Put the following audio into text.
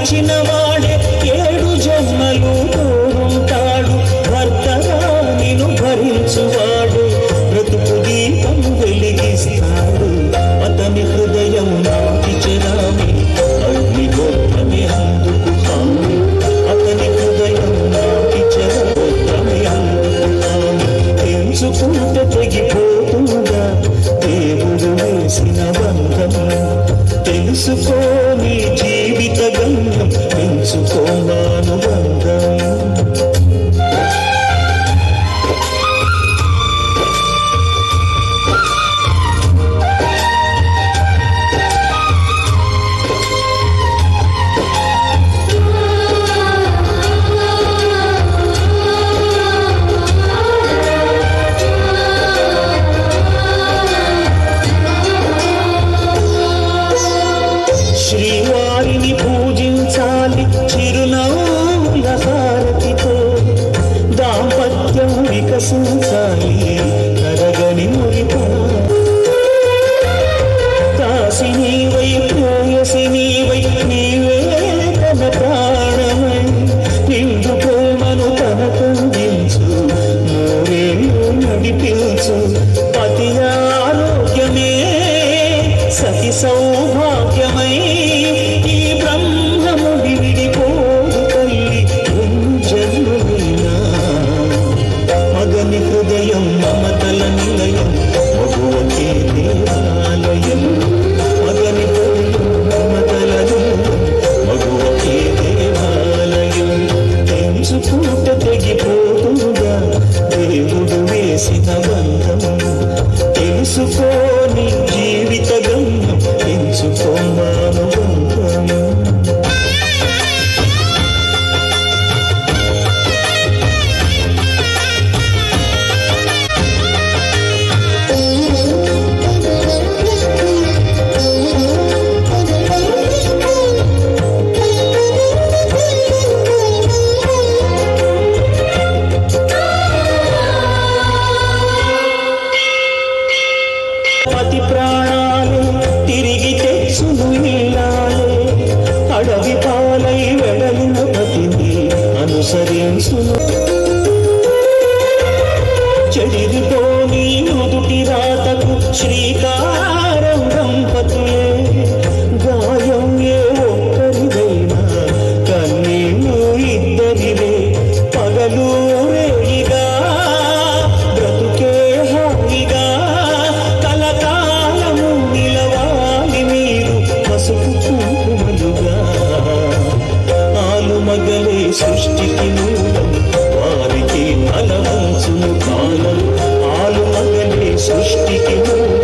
తలచిన వాడే 7 జన్మలు తోడుంటాడు భర్తగా నిన్ను భరించువాడే బ్రతుకు దీపం వెలిగిస్తాడు అతని హృదయం నాటి చెరామి అగ్నిగోత్రమే అందుకు హామీ అతని హృదయం నాటి చెరగోత్రమే అందుకు హామీ ఎంచుకుంటే తెగిపోతుందా దేవుడు వేసిన బంధం తెలుసుకో నీ జీవిత గమ్యం పెంచుకోమాను బంధం శ్రీవారిని పూజించాలి చిరునవ్వుల హారతితో దాంపత్యం వికసించాలి కరగని మురిపా కాసి నీవై ప్రేయసి నీవై నీవే తన ప్రాణమై నిండు ప్రేమను తనకందించు నూరేళ్ళు నడిపించు పతి ఆరోగ్యమే సతి సౌభాగ్యమై ఈ బ్రహ్మముడి విడిపోదు తల్లి జన్మమైనా మగని హృదయం మమతల నిలయం మగువకే దేవాలయం మగని హృదయం మమతల నిలయం మగువకే దేవాలయం తెంచుకుంట తెగిపోతుందా దేవుడు వేసిన బంధం తెలుసుకోని జీవిత గమ్యం ఎంచుకోమాను బంధం పతి ప్రాణాలు తిరిగి తెచ్చును ఇల్లాలే అడవి పాలై వెడలిన పతిని అనుసరించును చెడిపోని నుదుటి రాతకు శ్రీకారం దంపతులే గాయం ఏ ఒక్కరిదైనా కన్నీళ్ళు ఇద్దరివే పగలు రేయిగా బ్రతుకే హాయిగా కలకాలము నిలవాలి మీరు పసుపు కుంకుమలుగా ఆలుమగలే సృష్టికి మూలం వారికి తల వంచును కాలం ఆలుమగలే సృష్టికి మూలం